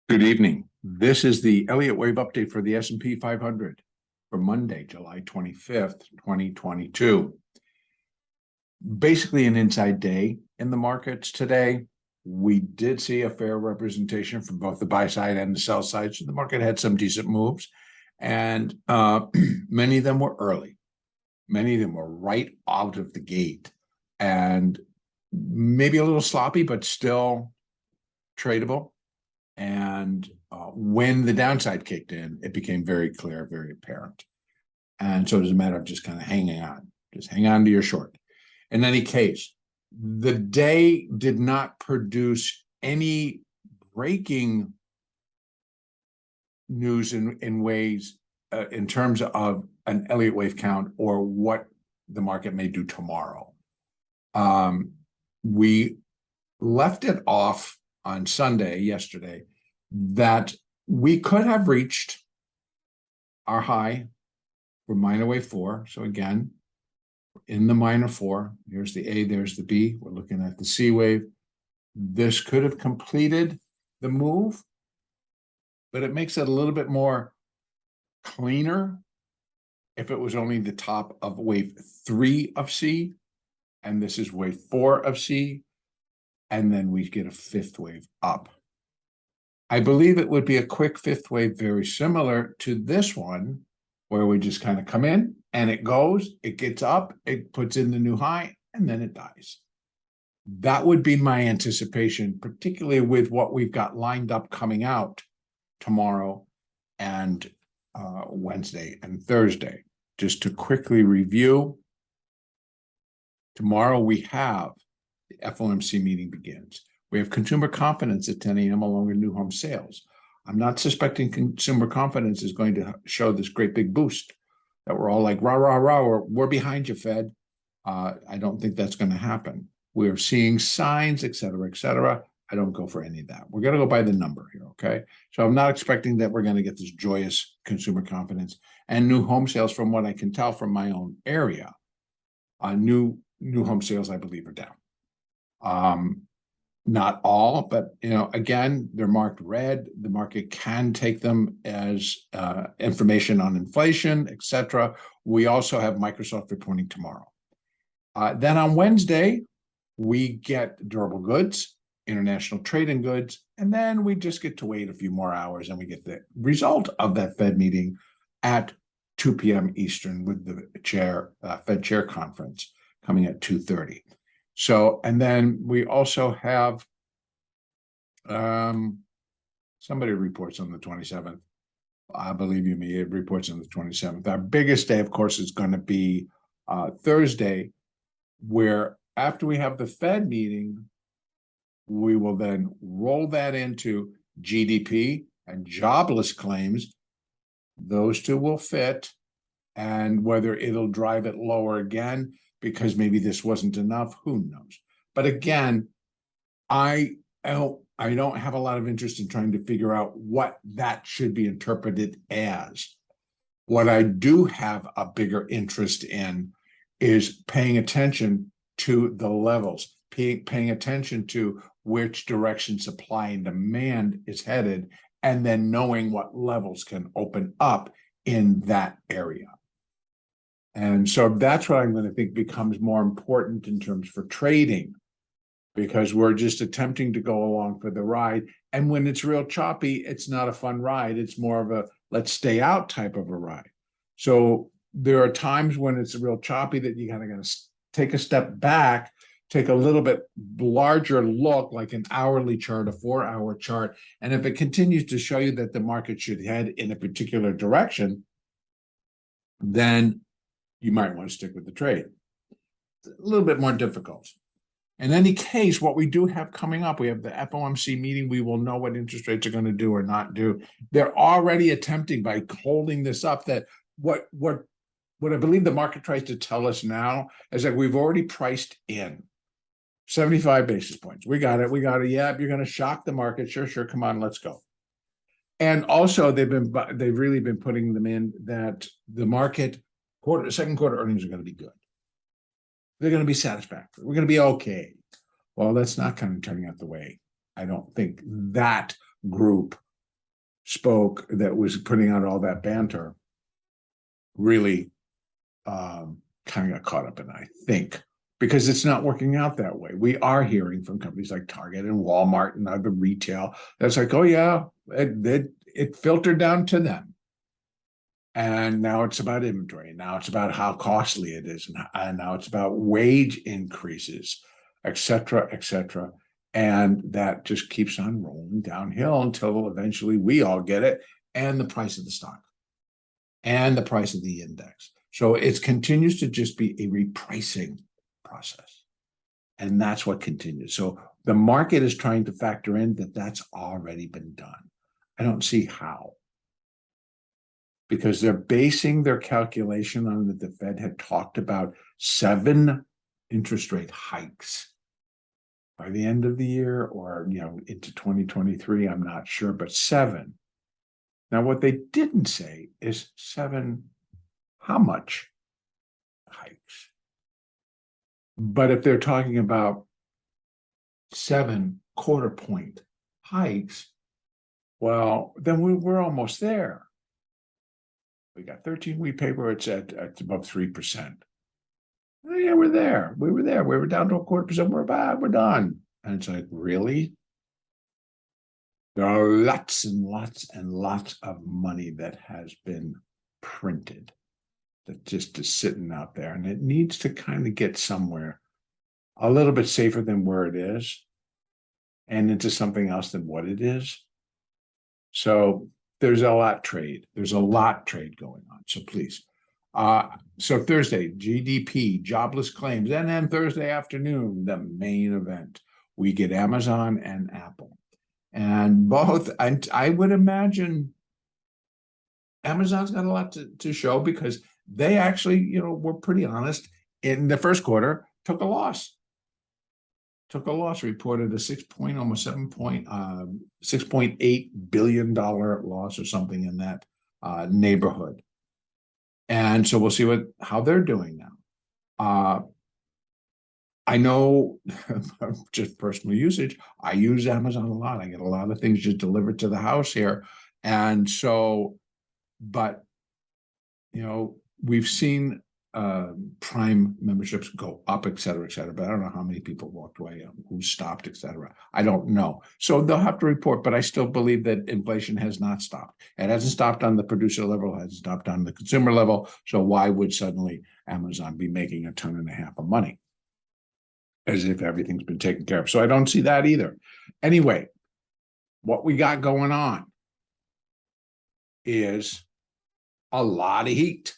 Good evening. This is the Elliott wave update for the S&P 500 for Monday, July 25th, 2022. Basically an inside day in the markets today. We did see a fair representation from both the buy side and the sell side. So the market had some decent moves, and many of them were early. Many of them were right out of the gate, and maybe a little sloppy, but still tradable. And when the downside kicked in, it became very clear, very apparent. And so it was a matter of just kind of hanging on. Just hang on to your short. In any case, the day did not produce any breaking news in ways in terms of an Elliott wave count or what the market may do tomorrow. We left it off on Sunday, yesterday, that we could have reached our high for minor wave 4. So again, in the minor 4, here's the A, there's the B. We're looking at the C wave. This could have completed the move, but it makes it a little bit more cleaner if it was only the top of wave 3 of C, and this is wave 4 of C, and then we get a 5th wave up. I believe it would be a quick 5th wave, very similar to this one, where we just kind of come in and it goes, it gets up, it puts in the new high, and then it dies. That would be my anticipation, particularly with what we've got lined up coming out tomorrow and Wednesday and Thursday. Just to quickly review, tomorrow we have the FOMC meeting begins. We have consumer confidence at 10 a.m. along with new home sales. I'm not suspecting consumer confidence is going to show this great big boost that we're all like, rah, rah, rah, we're behind you, Fed. I don't think that's going to happen. We're seeing signs, et cetera, et cetera. I don't go for any of that. We're going to go by the number here, okay? So I'm not expecting that we're going to get this joyous consumer confidence and new home sales. From what I can tell from my own area, new home sales, I believe, are down. Not all, but again, they're marked red. The market can take them as information on inflation, etc. We also have Microsoft reporting tomorrow. Then on Wednesday, we get durable goods, international trade in goods, and then we just get to wait a few more hours and we get the result of that Fed meeting at 2 p.m. Eastern with the Fed chair conference coming at 2:30. So, and then we also have somebody reports on the 27th. I believe you me, it reports on the 27th. Our biggest day, of course, is going to be Thursday, where after we have the Fed meeting, we will then roll that into GDP and jobless claims. Those two will fit, and whether it'll drive it lower again, because maybe this wasn't enough, who knows? But again, I don't have a lot of interest in trying to figure out what that should be interpreted as. What I do have a bigger interest in is paying attention to the levels, paying attention to which direction supply and demand is headed, and then knowing what levels can open up in that area. And so that's what I'm going to think becomes more important in terms for trading, because we're just attempting to go along for the ride. And when it's real choppy, it's not a fun ride. It's more of a let's stay out type of a ride. So there are times when it's real choppy that you kind of got to take a step back, take a little bit larger look, like an hourly chart, a 4-hour chart. And if it continues to show you that the market should head in a particular direction, then you might want to stick with the trade. It's a little bit more difficult. In any case, what we do have coming up, we have the FOMC meeting. We will know what interest rates are going to do or not do. They're already attempting, by holding this up, that what I believe the market tries to tell us now is that we've already priced in 75 basis points. We got it. Yeah, you're going to shock the market. Sure. Come on, let's go. And also, they've really been putting them in that the market second quarter earnings are going to be good. They're going to be satisfactory. We're going to be okay. Well, that's not kind of turning out the way I don't think that group spoke that was putting out all that banter really kind of got caught up in, I think, because it's not working out that way. We are hearing from companies like Target and Walmart and other retail that's like, oh yeah, it filtered down to them. And now it's about inventory. Now it's about how costly it is. And now it's about wage increases, et cetera, et cetera. And that just keeps on rolling downhill until eventually we all get it, and the price of the stock and the price of the index. So it continues to just be a repricing process. And that's what continues. So the market is trying to factor in that that's already been done. I don't see how. Because they're basing their calculation on that the Fed had talked about 7 interest rate hikes by the end of the year, or into 2023. I'm not sure, but 7. Now, what they didn't say is 7 how much hikes. But if they're talking about 7 quarter point hikes, well, then we're almost there. We got 13-week paper. It's at above 3%. Yeah, we're there. We were there. We were down to a 0.25%. We're done. And it's like, really? There are lots and lots and lots of money that has been printed that just is sitting out there, and it needs to kind of get somewhere a little bit safer than where it is and into something else than what it is. So there's a lot trade. There's a lot trade going on. So please. So Thursday, GDP, jobless claims, and then Thursday afternoon, the main event. We get Amazon and Apple. And both, I would imagine Amazon's got a lot to show, because they actually, were pretty honest in the first quarter, took a loss, reported a almost $6.8 billion loss or something in that neighborhood. And so we'll see how they're doing now. I know just personal usage, I use Amazon a lot. I get a lot of things just delivered to the house here. And so, but, we've seen Prime memberships go up, et cetera, but I don't know how many people walked away, who stopped, et cetera. I don't know. So they'll have to report, but I still believe that inflation has not stopped. It hasn't stopped on the producer level, it hasn't stopped on the consumer level. So why would suddenly Amazon be making $1.5 tons of money? As if everything's been taken care of. So I don't see that either. Anyway, what we got going on is a lot of heat.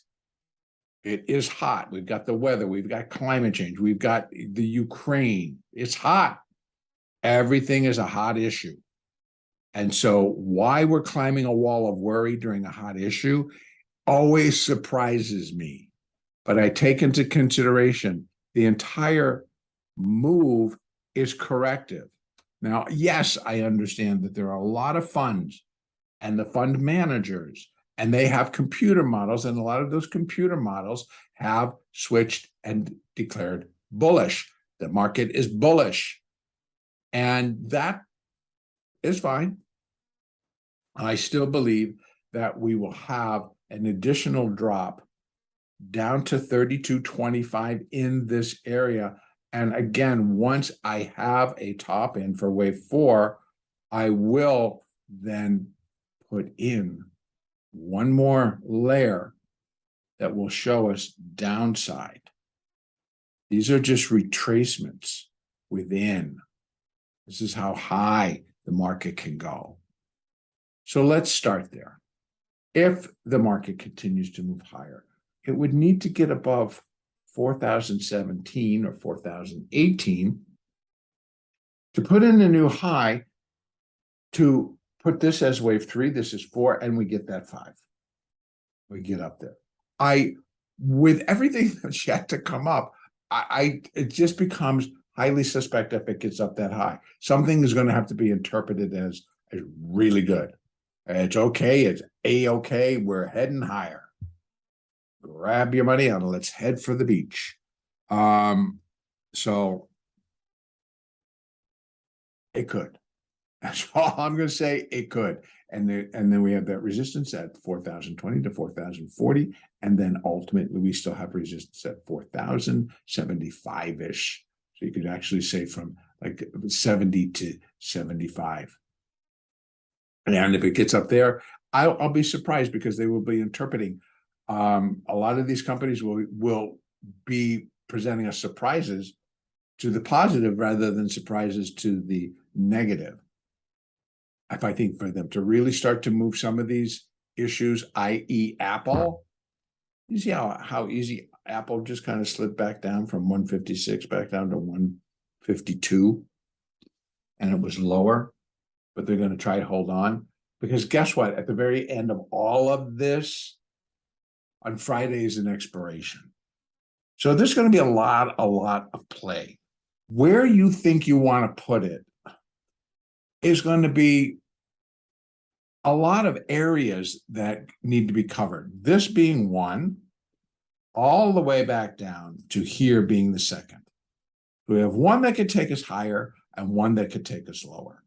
It is hot. We've got the weather. We've got climate change. We've got the Ukraine. It's hot. Everything is a hot issue. And so why we're climbing a wall of worry during a hot issue always surprises me. But I take into consideration the entire move is corrective. Now, yes, I understand that there are a lot of funds and the fund managers, and they have computer models, and a lot of those computer models have switched and declared bullish. The market is bullish, and that is fine. I still believe that we will have an additional drop down to 32.25 in this area. And again, once I have a top in for wave 4, I will then put in one more layer that will show us downside. These are just retracements within. This is how high the market can go. So let's start there. If the market continues to move higher, it would need to get above 4,017 or 4,018 to put in a new high, to put this as wave 3, this is 4, and we get that 5. We get up there. With everything that's yet to come up, it just becomes highly suspect if it gets up that high. Something is going to have to be interpreted as really good. It's okay. It's A-okay. We're heading higher. Grab your money and let's head for the beach. So it could. That's all I'm going to say. It could. And then we have that resistance at 4,020 to 4,040. And then ultimately we still have resistance at 4,075-ish. So you could actually say from like 70 to 75. And if it gets up there, I'll be surprised, because they will be interpreting. A lot of these companies will be presenting us surprises to the positive rather than surprises to the negative. If I think for them to really start to move some of these issues, i.e. Apple, you see how easy Apple just kind of slid back down from 156 back down to 152, and it was lower, but they're going to try to hold on, because guess what? At the very end of all of this, on Friday is an expiration. So there's going to be a lot of play. Where you think you want to put it is going to be a lot of areas that need to be covered. This being one, all the way back down to here being the second. We have one that could take us higher and one that could take us lower.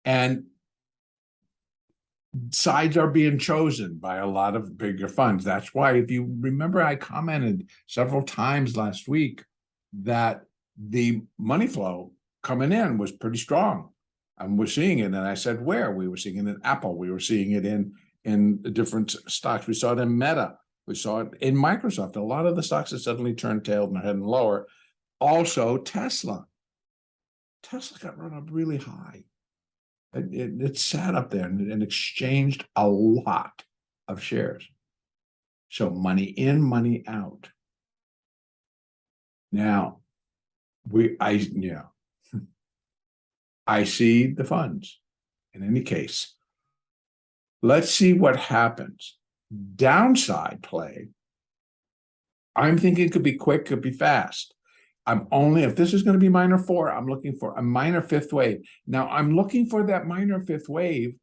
And sides are being chosen by a lot of bigger funds. That's why, if you remember, I commented several times last week that the money flow coming in was pretty strong. And we're seeing it. And I said, where? We were seeing it in Apple. We were seeing it in different stocks. We saw it in Meta. We saw it in Microsoft. A lot of the stocks that suddenly turned tail and are heading lower. Also, Tesla. Tesla got run up really high. It sat up there and exchanged a lot of shares. So money in, money out. Now, I see the funds. In any case, let's see what happens. Downside play, I'm thinking it could be quick, could be fast. If this is going to be minor 4, I'm looking for a minor 5th wave. Now, I'm looking for that minor 5th wave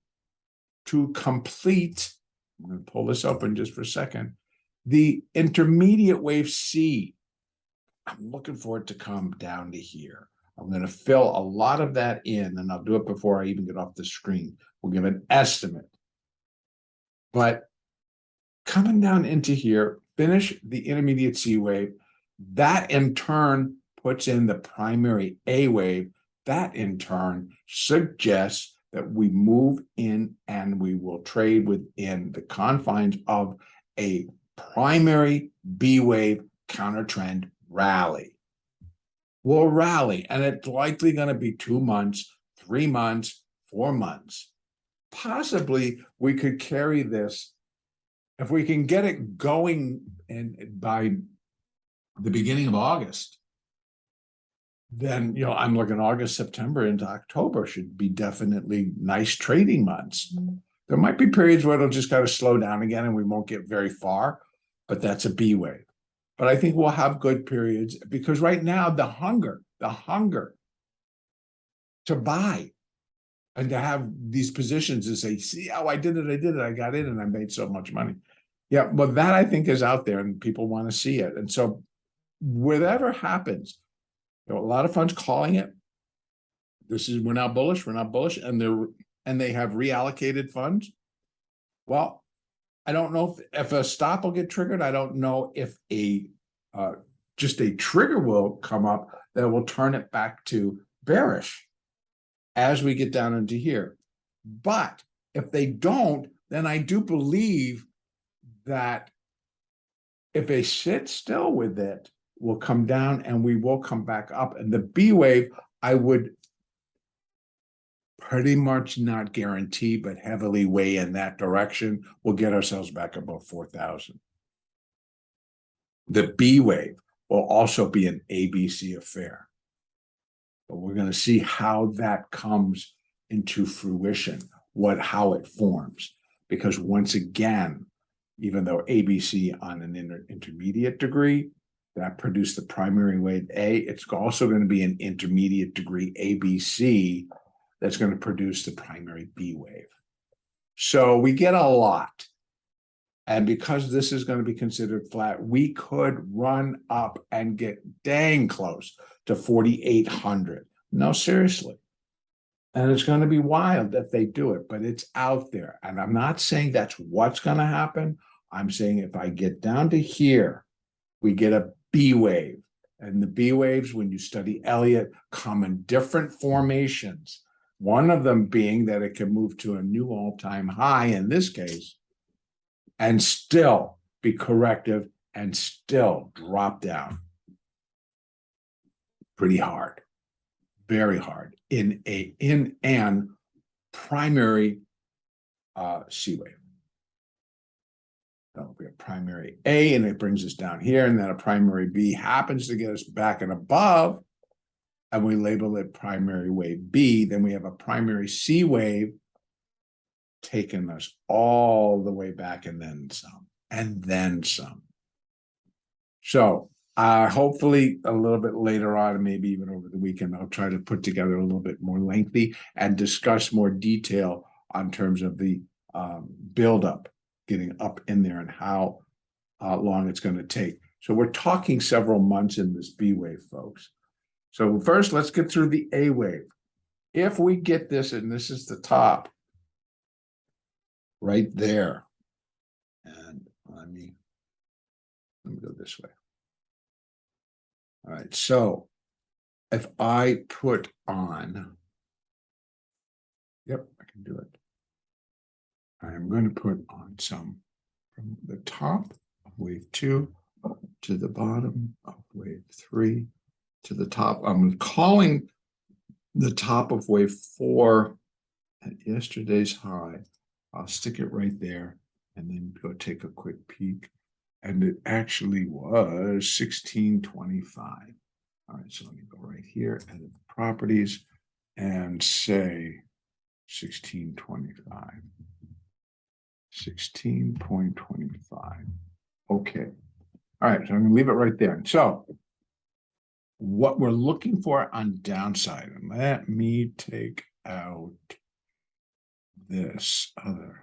to complete. I'm going to pull this open just for a second. The intermediate wave C, I'm looking for it to come down to here. I'm going to fill a lot of that in, and I'll do it before I even get off the screen. We'll give an estimate. But coming down into here, finish the intermediate C wave. That in turn puts in the primary A wave. That in turn suggests that we move in and we will trade within the confines of a primary B wave counter trend rally. We'll rally, and it's likely going to be 2 months, 3 months, 4 months. Possibly we could carry this, if we can get it going by the beginning of August, then I'm looking August, September into October should be definitely nice trading months. There might be periods where it'll just kind of slow down again and we won't get very far, but that's a B wave. But I think we'll have good periods, because right now the hunger to buy and to have these positions and say, see how I did it, I got in and I made so much money. Yeah, but that I think is out there and people want to see it. And so whatever happens, a lot of funds calling it, we're not bullish, and they have reallocated funds. Well, I don't know if a stop will get triggered. I don't know if just a trigger will come up that will turn it back to bearish as we get down into here. But if they don't, then I do believe that if they sit still with it, will come down and we will come back up. And the B wave, I would pretty much not guarantee, but heavily weigh in that direction. We'll get ourselves back above 4,000. The B wave will also be an ABC affair. But we're going to see how that comes into fruition, how it forms. Because once again, even though ABC on an intermediate degree, that produced the primary wave A, it's also going to be an intermediate degree ABC that's going to produce the primary B wave. So we get a lot. And because this is going to be considered flat, we could run up and get dang close to 4,800. No, seriously. And it's going to be wild if they do it, but it's out there. And I'm not saying that's what's going to happen. I'm saying if I get down to here, we get a B wave. And the B waves, when you study Elliott, come in different formations. One of them being that it can move to a new all-time high in this case, and still be corrective and still drop down pretty hard, very hard in an primary C wave. So we have primary A, and it brings us down here, and then a primary B happens to get us back and above, and we label it primary wave B. Then we have a primary C wave taking us all the way back, and then some, and then some. So hopefully a little bit later on, maybe even over the weekend, I'll try to put together a little bit more lengthy and discuss more detail on terms of the buildup, getting up in there and how long it's going to take. So we're talking several months in this B wave, folks. So first, let's get through the A wave. If we get this, and this is the top right there, and let me go this way. All right, so if I put on, yep, I can do it. I'm going to put on some from the top of wave 2 to the bottom of wave 3 to the top. I'm calling the top of wave 4 at yesterday's high. I'll stick it right there and then go take a quick peek. And it actually was 1625. All right, so let me go right here, edit the properties, and say 1625. 16.25. Okay. All right, so I'm going to leave it right there. So what we're looking for on downside, and let me take out this other.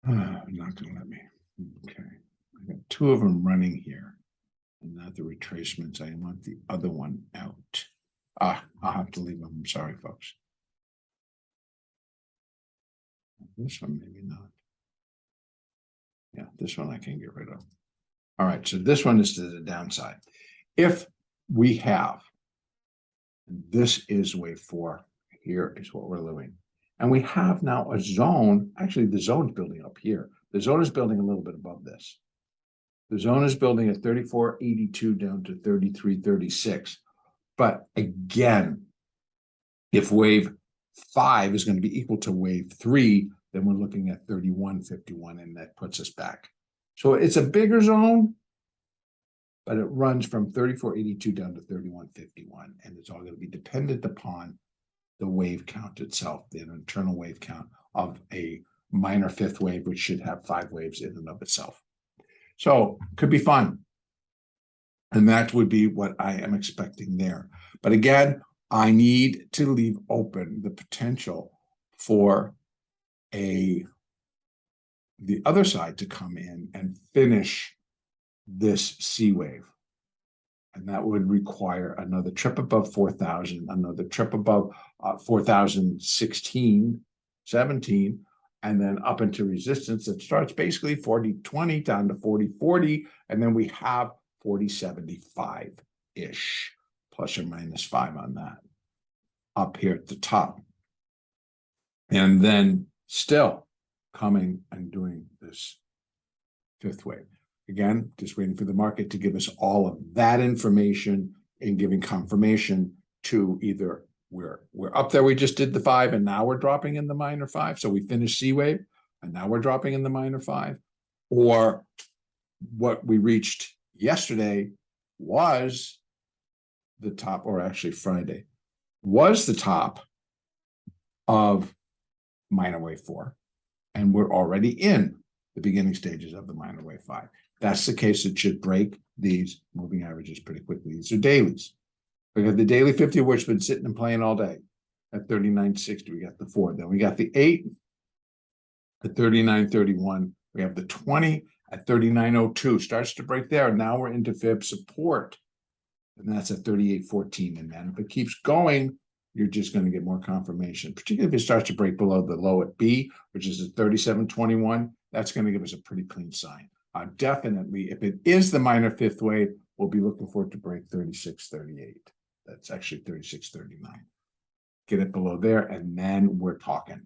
Not going to let me. Okay. I got 2 of them running here, and not the retracements. I want the other one out. I'll have to leave them. I'm sorry, folks. This one, maybe not. Yeah, this one I can get rid of. All right, so this one is to the downside. If we have, and this is wave 4, here is what we're living. And we have now a zone, actually the zone's building up here. The zone is building a little bit above this. The zone is building at 34.82 down to 33.36. But again, if wave 5 is going to be equal to wave 3, then we're looking at 31.51, and that puts us back. So it's a bigger zone, but it runs from 34.82 down to 31.51, and it's all going to be dependent upon the wave count itself, the internal wave count of a minor 5th wave, which should have 5 waves in and of itself. So could be fun. And that would be what I am expecting there. But again, I need to leave open the potential for the other side to come in and finish this C wave. And that would require another trip above 4,000, another trip above 4,016, 17, and then up into resistance that starts basically 40.20 down to 40.40, and then we have 40.75-ish, plus or minus 5 on that, up here at the top. And then still coming and doing this 5th wave. Again, just waiting for the market to give us all of that information and giving confirmation to either we're up there, we just did the 5, and now we're dropping in the minor 5. So we finished C wave, and now we're dropping in the minor 5. Or what we reached yesterday was the top, or actually Friday, was the top of minor wave 4. And we're already in the beginning stages of the minor wave 5. That's the case. It should break these moving averages pretty quickly. These are dailies. We got the daily 50, which has been sitting and playing all day at 39.60. We got the 4. Then we got the 8 at 39.31. We have the 20 at 39.02. Starts to break there. Now we're into fib support. And that's at 38.14. And then if it keeps going, you're just going to get more confirmation, particularly if it starts to break below the low at B, which is at 37.21. That's going to give us a pretty clean sign. Definitely, if it is the minor fifth wave, we'll be looking for it to break 36.38. That's actually 36.39. Get it below there, and then we're talking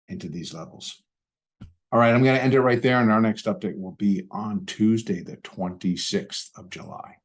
into these levels. All right, I'm going to end it right there, and our next update will be on Tuesday, the 26th of July.